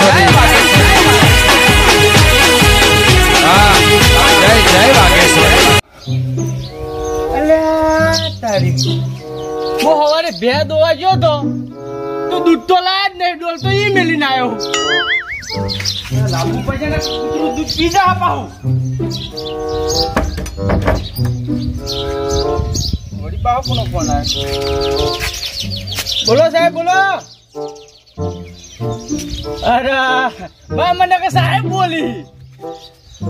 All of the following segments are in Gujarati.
વાગેશ્વરી હા જય જય વાગેશ્વરી અલ્યા તારી હું હવારે ભે દોવા ગયો તો દૂધ તો લાયા જ નહીં ડોલ તો ઈ મેલીને આવ્યો લાંબુ પૈસા ને દૂધ પી જા પાહું વળી પાહું કોનો ફોન આવ્યો બોલો સાહેબ બોલો અરે બા મને કે સાહેબ બોલી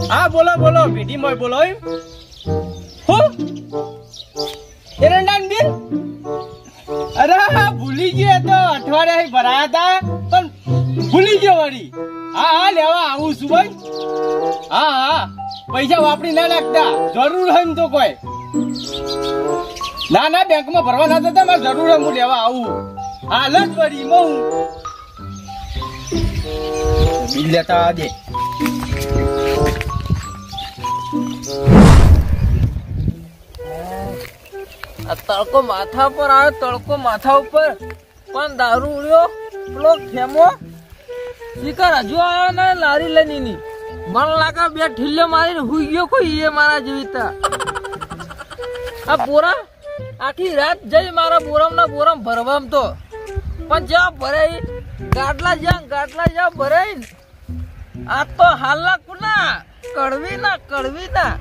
હા બોલો બોલો ભીડી મોય બોલો હું એરંડાન બિલ અરે ભૂલી ગયો તો અઠવાડિયા ભરાયા હતા પણ ભૂલી ગયો વળી હા હા લેવા આવું છું ભાઈ હા હા પૈસા વાપરી ના નાખતા જરૂર હોય ને તો કોઈ ના ના બેંકમાં ભરવા ના થતા મારે જરૂર હોય હું લેવા આવું હાલ જ વળી હું બિલ લેતા દે તડકો માથા પર આવ્યો તડકો માથા ઉપર પણ દારૂ ઉડ્યો પેલો ખેમો શિકાર હજુ આવ્યો ને લારી લઈને ની મને લાગે બે ઠીલ્યો મારીને હુઈ ગયો કોઈ એ મારા જીવિતા આ બોરા આખી રાત જઈ મારા બોરામ ભરવામ તો પણ જ્યાં ભરાઈ ગાટલા જ્યાં ભરાઈ આ તો હાલના કુના કડવી ના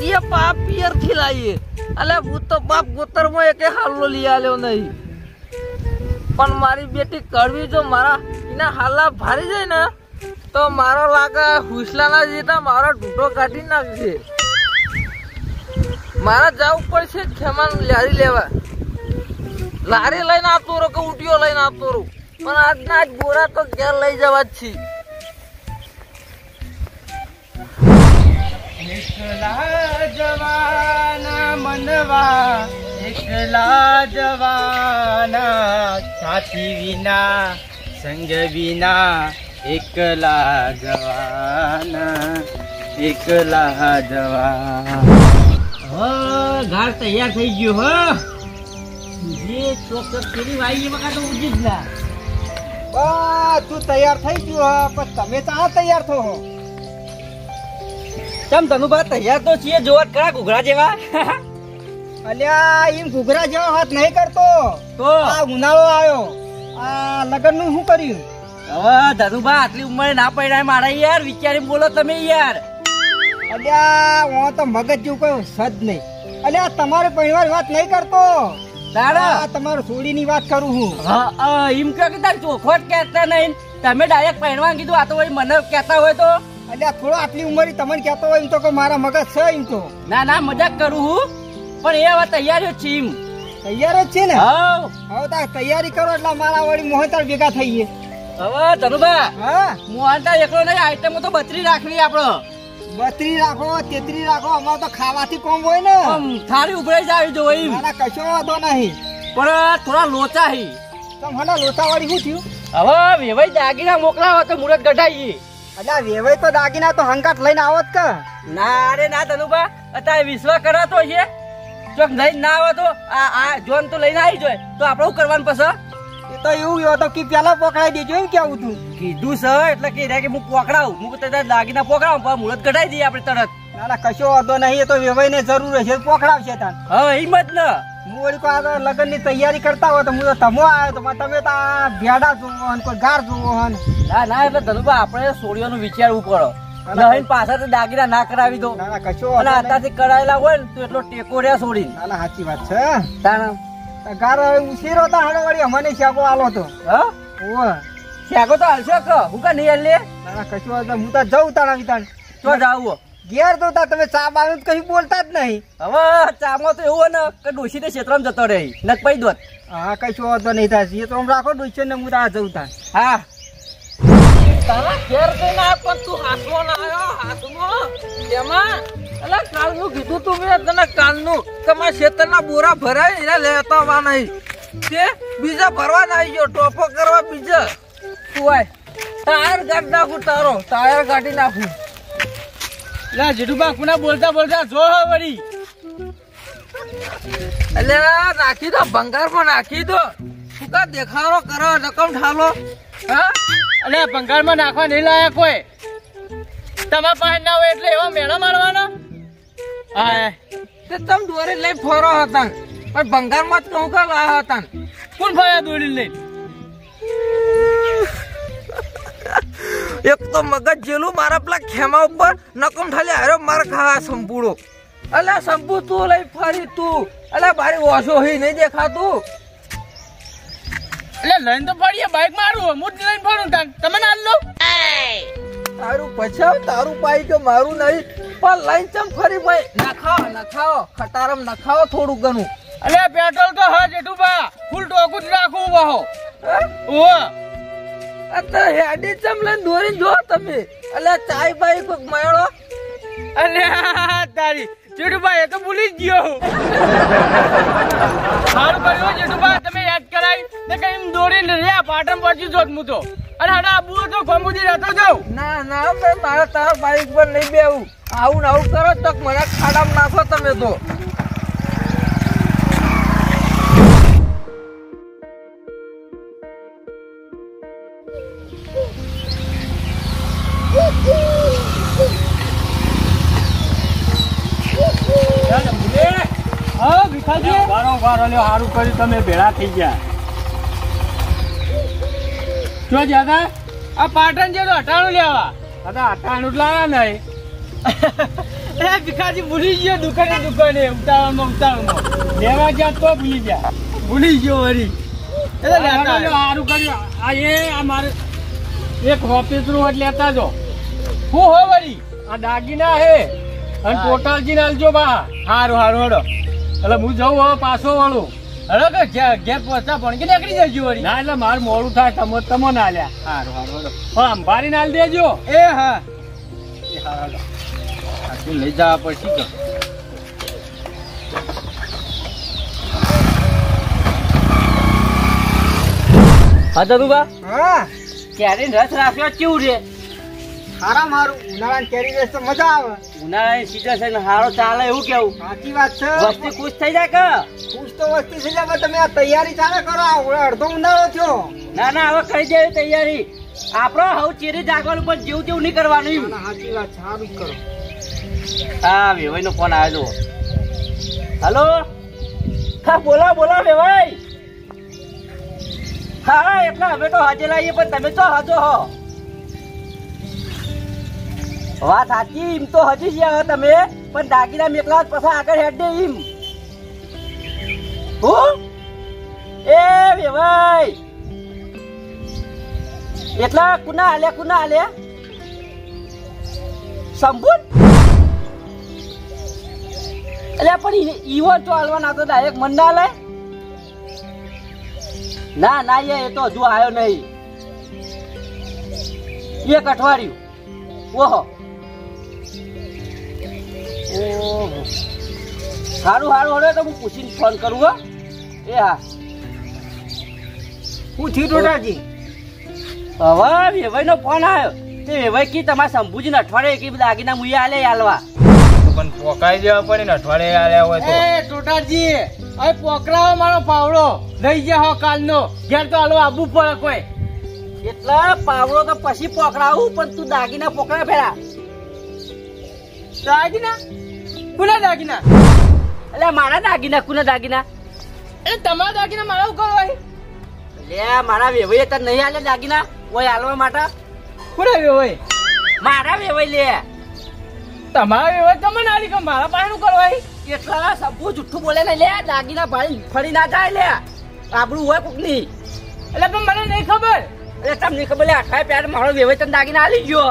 એ પાપ પિયર થી લાવીએ અલે હું તો બાપ ગોતર માં એક હાલો લઈ આલ્યો નહીં પણ મારી બેટી કડવી જો મારા એના હાલા ભારી જાય ને તો મારો લાગે હુસલાના જીતા મારો ઢૂંઢો કાઢી નાખશે મારા જવું પડશે ખેમાન લારી લેવા લારી લઈને આવતો રહો કે ઉટીઓ લઈને આવતો રહું પણ આજના જ બોરા તો ઘેર લઈ જવા જ છે એકલા જવાના મનવા એકલા જવાના સાથી વિના સંગ વિના એકલા જવાના ઘર તૈયાર થઈ ગયું હો જે ચોક્કસ કેરી વાઈ વખત તો ઉજી જ ના તું તૈયાર થઈ ગયું પણ તમે તો તૈયાર થો તમ ધનુભા તૈયાર તો છીએ જોવા કરા ઘૂઘરા જેવા અલ્યા એમ ઘૂઘરા જેવા હાથ નહીં કરતો તો આ ઉનાળો આવ્યો આ લગન નું શું કર્યું હવે ધનુભા આટલી ઉંમરે ના પડ્યા મારા યાર વિચારી બોલો તમે યાર અલ્યા હું તો મગજ જેવું કોઈ સદ નહીં અલ્યા તમારે પરિવાર વાત નહીં કરતો દાડા તમારું છોડી ની વાત કરું હું હા એમ કે તાર ચોખવટ કહેતા નહીં તમે ડાયરેક્ટ પહેરવા કીધું આ તો વળી મને કહેતા હોય તો અલ્યા થોડો આટલી ઉંમરે તમને કહેતો હોય એમ તો કે મારા મગજ છે એમ તો ના મજાક કરું હું પણ એ હવે તૈયારીઓ છે એમ તૈયાર જ છે ને હવે તાર તૈયારી કરો એટલે મારા વળી મોહતાર ભેગા થઈએ હવે ધનુભા હા મોહનતાર એકલો નહીં આઈટમ તો 32 રાખવી આપડે 32 રાખો 33 રાખો અમારે તો ખાવાથી કોમ હોય ને થાળી ઉભરાઈ જાવી જો એમ ના કશો વાંધો નહીં પણ થોડા લોચા હી તમને લોચા વાળી શું થયું હવે વેવાઈ દાગીના મોકલાવો તો મુરત ગઢાઈએ અલ્યા વેવાઈ તો દાગીના તો હંકાટ લઈને આવત કે ના અરે ના ધનુભા અત્યારે વિશ્વાસ કરાતો છે ચોક લઈને ના આવે તો આ જોન તો લઈને આવી જાય તો આપણે શું કરવાનું પછી એ તો એવું હતો કે પેલા પકડાઈ દેજો એમ કેવું તું કીધું સર એટલે કે હું પકડાવું હું તો દાગીના પકડાવું પણ મુહૂર્ત કઢાઈ દઈએ આપણે તરત ના કશો વાંધો નહીં એ તો વેવાઈ ને જરૂર હશે પકડાવશે તાર હા એમ જ ને હું વળી લગ્ન ની તૈયારી કરતા હોય તો હું તો તમો આવ્યો તો તમે તો ભેડા જોવો કોઈ ગાર જોવો ના એટલે ધનુભા આપણે સોડિયાનું વિચારવું પડો પાછા દાગીના ના કરાવી દો કશો અને અત્યારથી કરાયેલા હોય ને તો એટલો ટેકો રહ્યા છોડી ના સાચી વાત છે ગાર ઉશેરો હતા હાડો વળી અમને શાકો આલો તો શાકો તો હાલશે કે હું કા નહીં હાલે ના કશો હું તો જઉં તાણા વિતાણ તો જાવું ઘેર તો તમે ચા બાનું કઈ બોલતા જ નહીં હવે ચામાં તો એવું ને કે ડોસી ને ક્ષેત્રમાં જતો રહી નક પૈ દોત હા કશો વાંધો નહીં થાય ક્ષેત્રમાં રાખો ડોસી ને હું ત્યાં જઉં તાણ હા તારા ઘેર કઈને આ પણ તું હાથવો ના આવ્યો હાથમાં એમાં અલા કાલનું કીધું તું મેં તને કાલનું કે મારા ખેતરના બોરા ભરાય એને લેતા વા નહીં તે બીજા ભરવા ના આવી ગયો ટોપો કરવા બીજા તું આય ટાયર કાઢી નાખું તારો ટાયર કાઢી નાખું લા જેઠુબા કુના બોલતા જો વળી એટલે નાખી દો ભંગાર માં નાખી દો શું કા દેખાડો કરો રકમ ઠાલો હા અલે ભંગારમાં નાખવા નહીં લાયા કોઈ. તમારા પાસે ના હોય એટલે એવા મેળા મારવાનો. હા તે તમે દોરી લઈ ફરો હતા પણ ભંગારમાં જ કહું કે લાયા હતા. કોણ ફર્યા દોરી લઈ? એક તો મગજ જેલું મારા પેલા ખેમા ઉપર નકમ ઠાલે હારો માર ખાવા સંપૂડો. અલા સંપુ તું લઈ ફરી તું. અલા બારી ઓછો હી નહીં દેખાતું. એટલે લઈને તો ફરીએ બાઈક મારું હું જ લઈને ફરું તમે ના લો. તારું પછાવ તારું પાઈ કે મારું નહીં પણ લઈને ચમ ફરી ભાઈ નખાવો ખટારમ નખાવો થોડું ઘણું. અલે પેટ્રોલ તો હા જેઠુબા ફૂલ ટોકું જ રાખવું બહો. તો હેડી ચમ લઈને દોરીને જો તમે. અલે ચાય બાઈ કોક મળો. અલે તારી જેઠુબા એ તો ભૂલી જ ગયો. સારું કર્યું જેઠુબા તમે યાદ કરાવી ને કઈ દોડીને રહ્યા પાટણ પહોંચી જોત હું તો. અને હડા આબુ તો ગમુદી રહેતો જાઉં. ના મેં મારા તારા બાઈક પર નહીં બેવું. આવું ને આવું કરો તો મને ખાડામાં નાખો તમે તો. સારું કર્યું તમે ભેળા થઈ ગયા. શું જ્યાદા આ પાટણ જે હટાણું લેવા અટાણું જ લાવ્યા નહીં. ભીખાજી ભૂલી ગયો દુકાને ઉતાવળમાં લેવા ગયા તો ભૂલી ગયા. ભૂલી ગયો વળી. સારું કર્યું. આ મારે એક હોપીસરું જ લેતા જો. હું હો વળી આ દાગીના હે અને ટોટલજી ને આલજો બા. હારું હડો. એટલે હું જઉં હવે પાછો વળું. હડો કે ઘેર પહોંચતા પણ કે નીકળી જજો વળી. ના એટલે મારું મોડું થાય તમે ના લ્યા. હારું હડો. અંબારી નાલ દેજો. એ હા લઈ જવા પછી તો હા દાદુબા. હા ક્યારે રસ રાખ્યો કેવું રે? હારા મારું ઉનાળાની કેરી રસ તો મજા આવે. ઉનાળાની સીઝન છે ને હારો ચાલે એવું કેવું? સાચી વાત છે. વસ્તી ખુશ થઈ જાય કે? ખુશ તો વસ્તી થઈ જાય તમે આ તૈયારી ચાલે કરો. અડધો ઉનાળો થયો. ના હવે કરી દેવી તૈયારી. આપડે હવે ચેરી જાગવાનું પણ જેવું તેવું નહીં કરવાનું. સાચી વાત છે. સારું જ કરો. હા વેવાઈ નો ફોન આવ્યો. હલો હા બોલો વેવાઈ. હા એટલે હવે તો હાજર લાવીએ પણ તમે તો હાજો હો. વાત સાચી એમ તો હજી જ આવો તમે પણ દાગીના મેકલા પછી આગળ હેડ દે એમ. હું એ વેવાઈ એટલા કુના આલે સંપૂર્ણ. એટલે પણ ઈવો તો હાલવાના તો ડાયરેક્ટ મન ના લે. ના એ તો હજુ આવ્યો નહીં. એક અઠવાડિયું. ઓહો સારું હવે તો હું પૂછીને ફોન કરું હો. એ હા હું થયું ટોટાજી? હવે વેવાઈ નો ફોન આવ્યો. તે વેવાઈ કી તમારા શંભુજી ને અઠવાડિયે એક દાગીના મુએ આલે હાલવા. પણ પોકાઈ દેવા પડે ને અઠવાડિયે આલ્યા હોય તો. એ ટોટાજી હવે પોકરાવો મારો પાવડો લઈ ગયા હો કાલનો. ઘેર તો હાલવા આવવું પડે કોઈ. એટલા પાવડો તો પછી પોકરાવું પણ તું દાગીના પોકરા ફેરા. દાગીના? કુના દાગીના? એટલે મારા દાગીના. કુના દાગીના? એ તમારા દાગીના મારા ઉપર હોય. લે મારા વેવાઈ તાર નહીં આલે દાગીના ઓય હાલવા માટે. કુના વેવાઈ? મારા વેવાઈ લે. તમારા વેવાઈ તમે ના લીધો મારા પાસે નું કરવાય. એટલા સબુ જુઠ્ઠું બોલે ને લે. દાગીના ભાઈ ફરી ના જાય લે. આપણું હોય કોક ની. એટલે પણ મને નહીં ખબર. એટલે તમને ખબર લે અઠવાડિયે પ્યાર મારો વેવાઈ તને દાગીના આલી ગયો.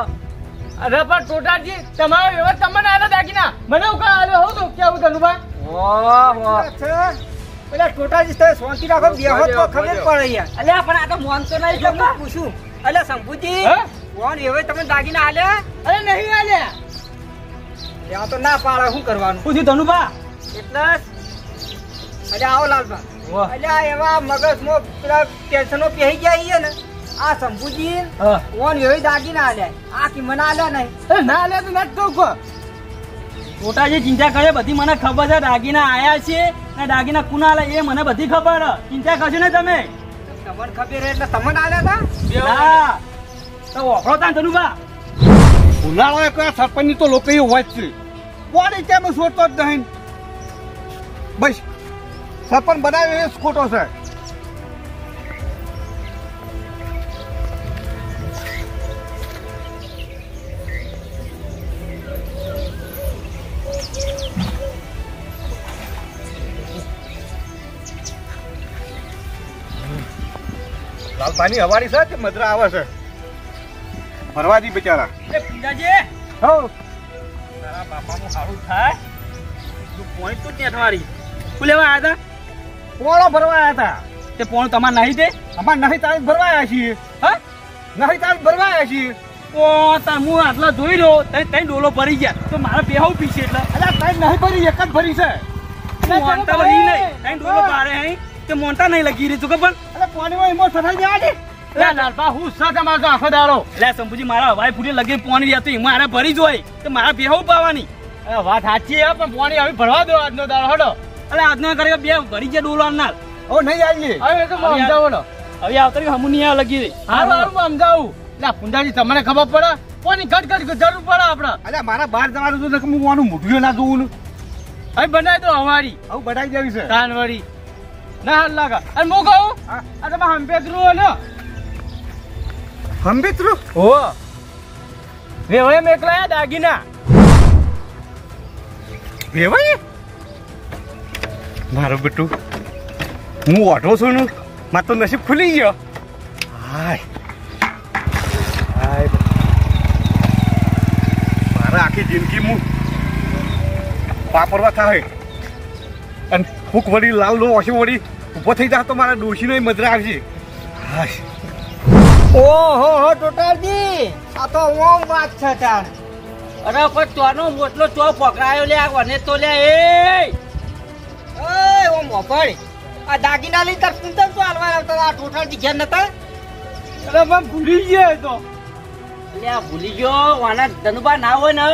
અરે પણ ટોટાજી તમારા વેવાઈ તમને આલે દાગીના મને ઉકા આલ્યો હોતો કેવું ધનુભા? ઓહો પેલા ટોટાજી તમે શાંતિ રાખો. બેહો તો ખબર પડે યાર. અલ્યા પણ આ તો મોન તો નહીં જો પૂછું. અલ્યા શંભુજી કોણ વેવાઈ તમે દાગીના આલ્યા? અરે નહીં આલ્યા. ત્યાં તો ના પાડે શું કરવાનું? પૂછ્યું ધનુભા એટલે અલ્યા આવો લાલભા. અલ્યા એવા મગજમાં પેલા ટેન્શનો પહેરી ગયા છે ને આ શંભુજી કોણ વેવાઈ દાગીના આલ્યા. આ કી મને આલ્યા નહીં. ના આલ્યા તો નથી કહું. મોટાજી ચિંતા કરે બધી મને ખબર છે. દાગીના આયા છે ને દાગીના કુના આલે એ મને બધી ખબર. ચિંતા કરશો ને તમે. તમને ખબર એટલે તમને આલ્યા હતા? ઓફરો તા ધનુભા ઉનાળો એક સરપંચની તો લોકો હોય જ છે કોની કેમ છોડતો જ નહીં બસ સરપંચ બનાવ્યો એ જ ખોટો છે લાલભાની હવારી છે કે મદરા આવે છે ભરવાજી બિચારા એ પિંજાજી હો તારા બાપાનું સારું થાય તું પોઈન્ટ તો ત્યાં તમારી શું લેવા આવ્યા હતા પોણો ભરવા આવ્યા હતા તે પોણ તમારે નહીં દે અમાર નહીં તારીખ ભરવા આવ્યા છીએ હા નહીં તારીખ ભરવા આવ્યા છીએ ઓ તાર હું આટલા જોઈ રહ્યો તઈ ડોલો ભરી ગયા તો મારા બેહવું પીશે એટલે અલ્યા તારીખ નહીં ભરી એક જ ભરી છે મોનતા વળી નહીં તઈ ડોલો પારે હઈ તે મોનતા નહીં લગી રહી તું કે પણ અરે પાણીમાં એમાં સફાઈ દેવા દે અલ્યા લાલભા હું સા તમારો આખો દાડો એટલે શંભુજી મારા હવાઈ ફૂટી લગી પોણી રહેતું એમાં આને ભરી જ હોય તો મારા બેહવું પાવાની અરે વાત સાચી છે પણ પાણી હવે ભરવા દો આજનો દાડો હડો એટલે આજનો કરે બે ભરી ગયા ડોલો આનાર ઓ નહીં આવીએ હવે તો સમજાવો ને હવે આવતા હમુ નહીં લગી રહી હારું હારું સમજાવું એટલે પુંજાજી તમને ખબર પડે કોની ઘટ જરૂર પડે આપણે અલ્યા મારા બહાર જવાનું તો હું આનું મૂઠ્યું ના જોવું હવે બનાવી દો અમારી હવે બનાવી દેવી છે તાનવડી ના હાલ લાગા અને હું કહું આ તમે હંપેતરું ને હંબિત્રુ હો વેવાય મેકલાયા દાગીના વેવાય મારો બેટું હું ઓઢો છું ને માર તો નસીબ ખુલી ગયો હાય હાય મારા આખી જિંદગી હું વાપરવા થાય અને ફૂક વળી લાલ લો ઓછી વળી ઊભો થઈ જાય તો મારા ડોશીનો મદરા આવશે હાય ઓહો હો ટોટાલજી આ તો ઓમ વાત છે તાર અરે પણ તોનો મોટલો ચો પકડાયો લે આ વને તો લે એ ઓમ મોપડ આ દાગીના લઈ તાર કુંતમ તો હાલવા આવતા આ ટોટાલજી ઘેર નતા અરે મને ભૂલી ગયા તો લે આ ભૂલી ગયો વાના ધનુબા ના હોય ને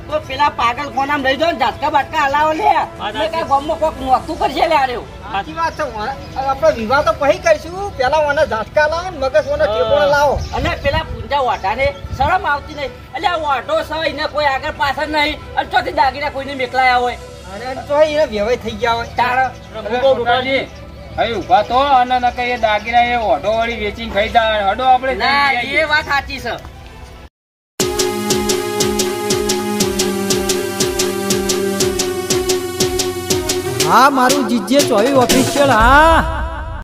તો પેલા પાગલ કોનામ લઈ જાવ ઝાટકા બાટકા હલાવો લે એટલે કઈ ગામમાં કોક નોતું કરશે લે આર્યો સાચી વાત છે આપણો વિવાહ તો પછી કરીશું પેલા ઓને ઝાટકા લાવો ને મગજ ઓને ટેપોને લાવો અને પેલા પૂંજા વાટાને શરમ આવતી નહીં એટલે આ વાટો છે એને કોઈ આગળ પાછળ નહીં અને ચોથી દાગીના કોઈને મેકલાયા હોય અને તો એને વ્યવહાર થઈ ગયા હોય તારા ટોટાજી હવે ઉભા તો અને ન કઈ દાગીના એ ઓઢો વળી વેચીને ખાઈ જાય હડો આપણે ના એ વાત સાચી છે હા મારું જીજે ચોવી ઓફિશિયલ હા